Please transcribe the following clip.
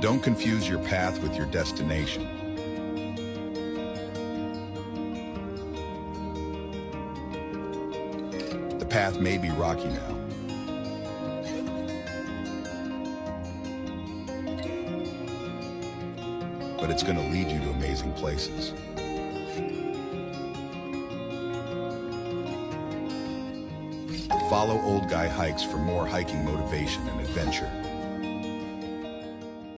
Don't confuse your path with your destination. The path may be rocky now, but it's going to lead you to amazing places. Follow Old Guy Hikes for more hiking motivation and adventure.